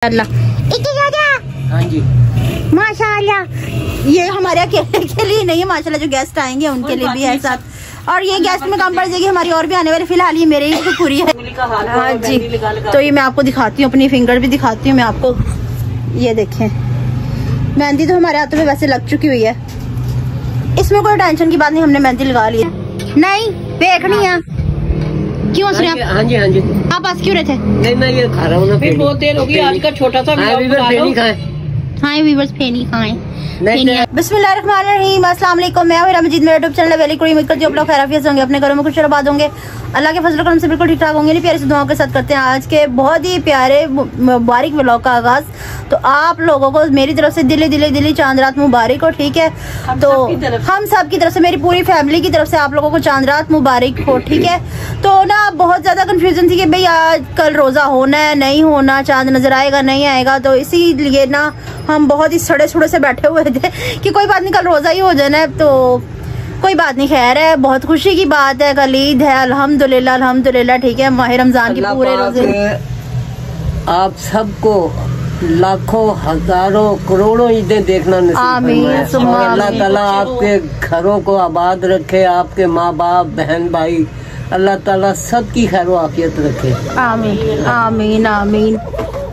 हाँ जी माशाल्लाह। ये हमारे अकेले के लिए नहीं है माशाल्लाह, जो गेस्ट आएंगे उनके लिए भी है साथ। और ये गेस्ट में कम पड़ जाएगी, हमारी और भी आने वाली, फिलहाल ये मेरे ही तो पूरी है। हाँ जी, तो ये मैं आपको दिखाती हूँ, अपनी फिंगर भी दिखाती हूँ मैं आपको। ये देखें, मेहंदी तो हमारे हाथों में वैसे लग चुकी हुई है, इसमें कोई टेंशन की बात नहीं, हमने मेहंदी लगा ली है। नहीं देखनी है क्यों हंस रहे हैं आप? हाँ जी हाँ जी। आप पास क्यों रहे थे? नहीं मैं ये खा रहा हूँ ना, फिर बहुत देर होगी। आज का छोटा सा फेनी खाए। हाँ वीवर्स फेनी खाएं। बिस्मिल्लाहिर्रहमानिर्रहीम, अस्सलाम वालेकुम। मैं हूं मजीद, मेरा यूट्यूब चैनल वेली कुड़ी। उम्मीद करती हूं आप लोग खैरियत से होंगे, अपने घरों में खुश आबाद होंगे, अल्लाह के फजल करम से बिल्कुल ठीक ठाक होंगे। नहीं प्यारे से दुआओं के साथ करते हैं आज के बहुत ही प्यारे मुबारक व्लॉग का आगाज। तो आप लोगों को मेरी तरफ से दिली चांद रात मुबारक हो, ठीक है? तो हम सब की तरफ से, मेरी पूरी फैमिली की तरफ से आप लोगों को चांद रात मुबारक हो, ठीक है? तो ना बहुत ज्यादा कंफ्यूजन थी कि भाई आज कल रोजा होना है नहीं होना, चांद नजर आएगा नहीं आएगा, तो इसीलिए ना हम बहुत ही सड़े से बैठे हुए थे कि कोई बात नहीं, कल रोजा ही हो जाना है, तो कोई बात नहीं, खैर है, बहुत खुशी की बात है, कल ईद है, अल्हम्दुलिल्लाह, ठीक है? माह रमजान की पूरे रोजे आप सबको लाखों हजारों करोड़ों ईदें देखना नसीब फरमाए। अल्लाह ताला आपके घरों को आबाद रखे, आपके माँ बाप बहन भाई, अल्लाह ताला सबकी खैर आफियत रखे। आमीन आमीन आमीन।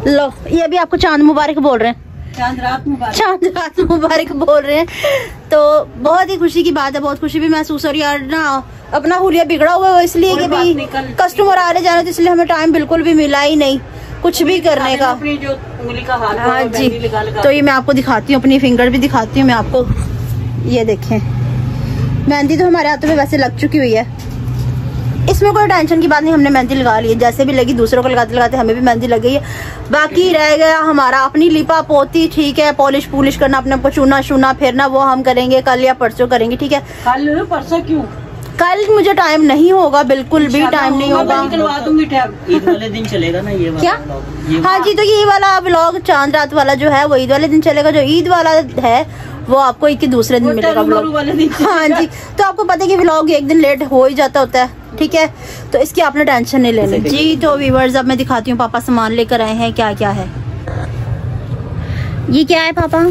लो ये भी आपको चांद मुबारक बोल रहे हैं, चांद रात मुबारक बोल रहे हैं। तो बहुत ही खुशी की बात है, बहुत खुशी भी महसूस हो रही है। और ना अपना हुलिया बिगड़ा हुआ है इसलिए कि भाई कस्टमर आ रहे जा रहे, तो इसलिए हमें टाइम बिल्कुल भी मिला ही नहीं कुछ भी करने का। हाँ जी, तो ये मैं आपको दिखाती हूँ, अपनी फिंगर भी दिखाती हूँ मैं आपको। ये देखें, मेहंदी तो हमारे हाथों में वैसे लग चुकी हुई है, इसमें कोई टेंशन की बात नहीं, हमने मेहंदी लगा ली है। जैसे भी लगी दूसरों को लगाते लगाते हमें भी मेहंदी लग गई है। बाकी रह गया हमारा अपनी लिपा पोती, ठीक है? पॉलिश करना, अपने को चूना फिरना, वो हम करेंगे कल या परसों करेंगे, ठीक है? कल परसों क्यों? कल मुझे टाइम नहीं होगा, बिल्कुल भी टाइम नहीं होगा। ईद वाले दिन चलेगा ना ये क्या? हाँ जी, तो ये वाला व्लॉग चांद रात वाला जो है वो ईद वाले दिन चलेगा, जो ईद वाला है वो आपको ईद के दूसरे दिन मिलेगा व्लॉग। हाँ जी, तो आपको पता है कि व्लॉग एक दिन लेट हो ही जाता होता है, ठीक है? तो इसकी आपने टेंशन नहीं लेनी जी। तो व्यूअर्स अब मैं दिखाती हूँ, पापा सामान लेकर आए हैं, क्या क्या है। ये क्या है पापा?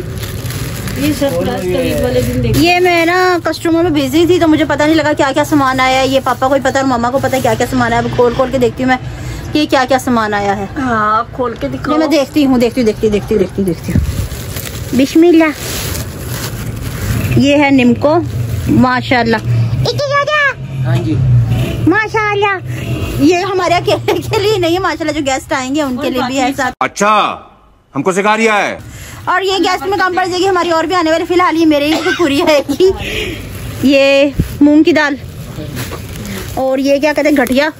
ये ईद वाले दिन ये मैं ना कस्टमर में बिजी थी तो मुझे पता नहीं लगा क्या क्या सामान आया है। ये पापा को ही पता और मामा को पता है क्या क्या सामान आया। अब खोल के देखती हूँ मैं कि क्या क्या सामान आया है। हाँ आप खोल के दिखाओ। मैं देखती हूँ बिस्मिल्लाह। ये है निम्को, माशाल्लाह। हाँ जी माशाल्लाह। ये हमारे अकेले के लिए नहीं है माशाल्लाह, जो गेस्ट आएंगे उनके लिए भी है साथ। अच्छा हमको सिखा रिया है। और ये गेस्ट में कम पड़ जाएगी, हमारी और भी आने वाली, फिलहाल ये मेरे ही तो पूरी रहेगी। ये मूंग की दाल, और ये क्या कहते हैं, घटिया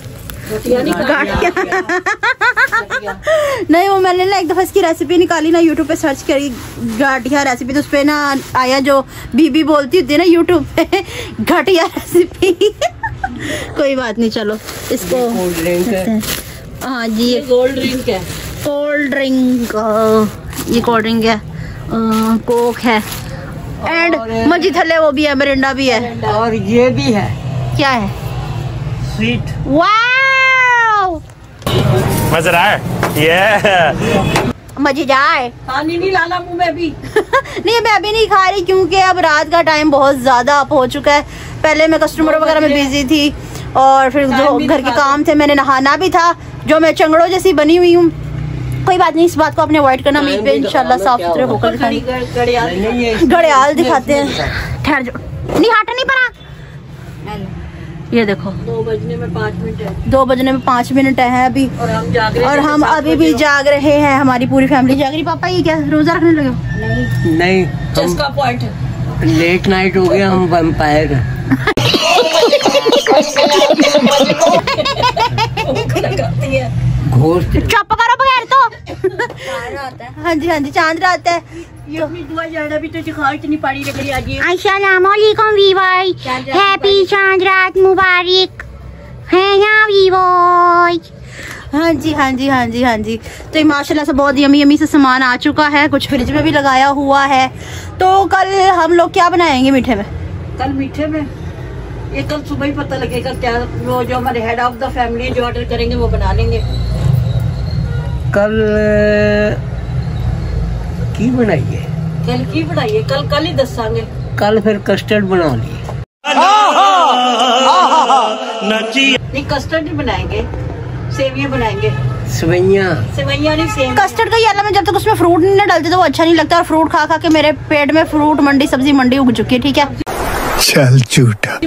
नहीं, वो मैंने ना एक दफा इसकी रेसिपी निकाली ना, यूट्यूब पे सर्च करी घटिया रेसिपी, तो उस पे ना आया जो बीबी बोलती होती है ना यूट्यूब पे, घटिया रेसिपी। कोई बात नहीं, चलो इसको। हाँ जी, ये कोल्ड ड्रिंक है, ये कोल्ड ड्रिंक है, कोक है, एंड मजी थले वो भी है, मिरिंडा भी है, और ये भी है। क्या है? स्वीट। वाओ, मजा आए, ये मजे जाए। पानी नहीं लाना मुंह में भी। नहीं मैं अभी नहीं खा रही, क्योंकि अब रात का टाइम बहुत ज्यादा अप हो चुका है। पहले मैं कस्टमर वगैरह में बिजी थी, और फिर जो घर के काम थे, मैंने नहाना भी था, जो मैं चंगड़ों जैसी बनी हुई हूँ। कोई बात नहीं, इस बात को आपने अवॉइड करना। मीट पे इंशाल्लाह साफ सुथरे होकर दिखाएंगे। घड़ियाल दिखाते हैं, ठहर जाओ, नहीं हटा नहीं पड़ा। ये देखो 2 बजने में 5 मिनट है, 2 बजने में 5 मिनट है अभी, और हम अभी भी जाग रहे हैं, हमारी पूरी फैमिली जाग रही। पापा ये क्या रोजा रखने लगे हो? नहीं इसका पॉइंट है, लेट नाइट हो गया, हम वैम्पायर चुप करो बगैर तो। हाँ जी चांद रात है। ये अपनी दुआ जाना भी तो दिखा, इतनी पानी लग रही आज। अस्सलाम वालेकुम वीवर्स, हैप्पी चांद रात मुबारक है ना वीवर्स। हाँ जी। तो माशाल्लाह से बहुत यमी से सामान आ चुका है, कुछ फ्रिज में भी लगाया हुआ है। तो कल हम लोग क्या बनाएंगे मीठे में? कल मीठे में ये कल सुबह ही पता लगेगा क्या, वो जो हमारे हेड ऑफ द फैमिली जो ऑर्डर करेंगे वो बना लेंगे। कल की बनाइए? कल की बनाइए, कल ही दसांगे। कल फिर कस्टर्ड बना लिए। नहीं कस्टर्ड नहीं बनाएंगे, सेवियां बनाएंगे। सेवइयां नहीं सेवियां। कस्टर्ड का ये अलग में जब तक उसमें फ्रूट नहीं डालते तो वो अच्छा नहीं लगता, और फ्रूट खा खा के मेरे पेट में फ्रूट मंडी सब्जी मंडी उग चुकी है। ठीक है, चल झूठा।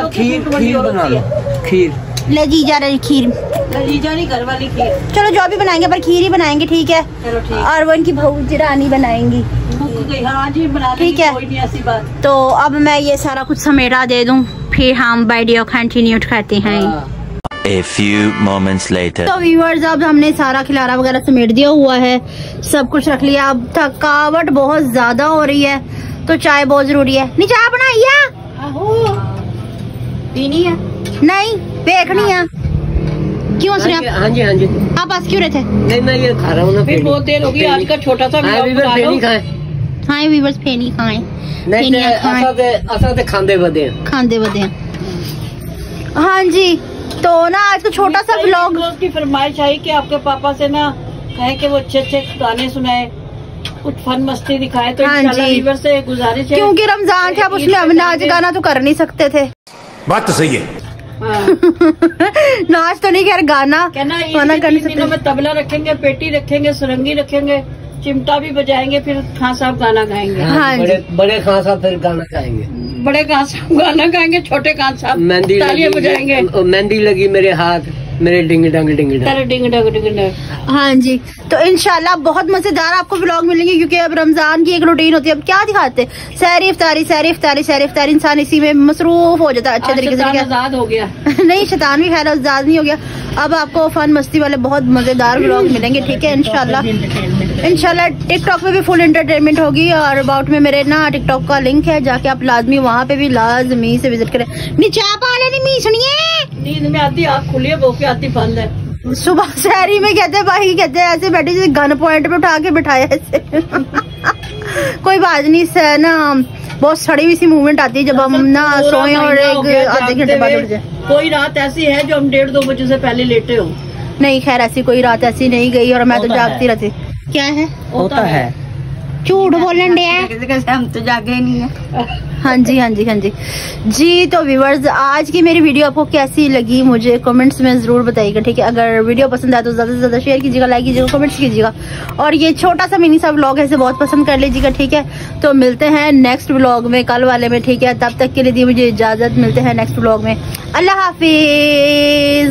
खीर बना लो। खीर ले जीजा रे खीर। जीजा नहीं, घर वाली खीर। चलो जो भी बनाएंगे पर खीर ही बनाएंगे। ठीक है, चलो ठीक। और वो इनकी भौजी रानी बनाएंगी। हाँ जी बना ठीक है, कोई नहीं ऐसी बात। तो अब मैं ये सारा कुछ समेटा दे दूं, फिर हम वीडियो कंटिन्यू करते हैं। A few moments later. तो व्यूअर्स अब हमने सारा खिलारा वगैरह समेट दिया हुआ है, सब कुछ रख लिया। अब थकावट बहुत ज्यादा हो रही है तो चाय बहुत जरूरी है। नहीं चाय बनाई पीनी है? नहीं देखनी है। क्यों सुनिए आप? हाँ जी आप पास क्यों रहे थे? नहीं मैं ये खा रहा हूँ ना। फिर बहुत देर होगी, आज का छोटा सा फेनी खाए। हाँ व्यूअर्स फेनी खाएं, नहीं फेनियां खाएं, असा ते खांदे बदे खांदे बदे। हाँ जी, तो ना आज का छोटा सा व्लॉग। की फरमाइश आई कि आपके पापा से ना कहे कि वो अच्छे अच्छे गाने सुनाए, कुछ फन मस्ती दिखाए। तो हाँ इंशाल्लाह जी। वीवर से गुजारिश है, क्योंकि रमजान था, उसमें हम नाच गाना तो कर नहीं सकते थे। बात तो सही है। हाँ। नाच तो नहीं, खैर गाना कहना गाना कर नहीं इन दिनों सकते। में तबला रखेंगे, पेटी रखेंगे, सुरंगी रखेंगे, चिमटा भी बजाएंगे, फिर खान साहब गाना गाएंगे। हाँ जी। बड़े खान साहब फिर गाना गाएंगे। बड़े खान साहब गाना गाएंगे, छोटे खान साहब मेहंदी तालियां बजाएंगे। मेहंदी लगी मेरे हाथ, मेरे डिंग डंग डिंग डंग। तेरे डिंग डंग डिंग डंग। हाँ जी, तो इंशाल्लाह बहुत मजेदार आपको व्लॉग मिलेंगे, क्योंकि अब रमजान की एक रूटीन होती है। अब क्या दिखाते, सहरी इफ्तारी सहरी इफ्तारी सहरी इफ्तारी, इंसान इसी में मसरूफ हो जाता है अच्छे तरीके से। आजाद हो गया। नहीं शैतान भी खैर आजाद नहीं हो गया। अब आपको फन मस्ती वाले बहुत मजेदार व्लॉग मिलेंगे। ठीक है, इंशाल्लाह टिकटॉक पे भी फुल एंटरटेनमेंट होगी। और अबाउट में मेरे ना टिकटॉक का लिंक है, जाके आप लाजमी वहाँ पे भी लाजमी से विजिट करें। नीचा पाले नहीं मी सुनिए, नींद में आती आँख खुली है, भूख की आती बंद है। सुबह शहरी में कहते हैं भाई, कहते हैं ऐसे बैठे जैसे गन पॉइंट पे उठा के बिठाया ऐसे। कोई बात नहीं, इससे ना बहुत सड़ी हुई सी मूवमेंट आती है जब हम ना सोए और एक आधे घंटे बाद उठ जाए। कोई रात ऐसी है जो हम 1:30-2 बजे से पहले लेटे हो? नहीं खैर ऐसी कोई रात ऐसी नहीं गई, और मैं तो जागती रहती। क्या है? होता है। झूठ बोलन डे हम तो जागे नहीं है। हाँ जी हाँ जी हाँ जी जी। तो व्यूअर्स आज की मेरी वीडियो आपको कैसी लगी मुझे कमेंट्स में जरूर बताइएगा। ठीक है, अगर वीडियो पसंद आए तो ज्यादा से ज्यादा शेयर कीजिएगा, लाइक कीजिएगा, कमेंट्स कीजिएगा, और ये छोटा सा मिनी सा व्लॉग है इसे बहुत पसंद कर लीजिएगा। ठीक है, तो मिलते हैं नेक्स्ट व्लॉग में, कल वाले में। ठीक है, तब तक के लिए दी मुझे इजाजत, मिलते हैं नेक्स्ट व्लॉग में। अल्लाह हाफिज।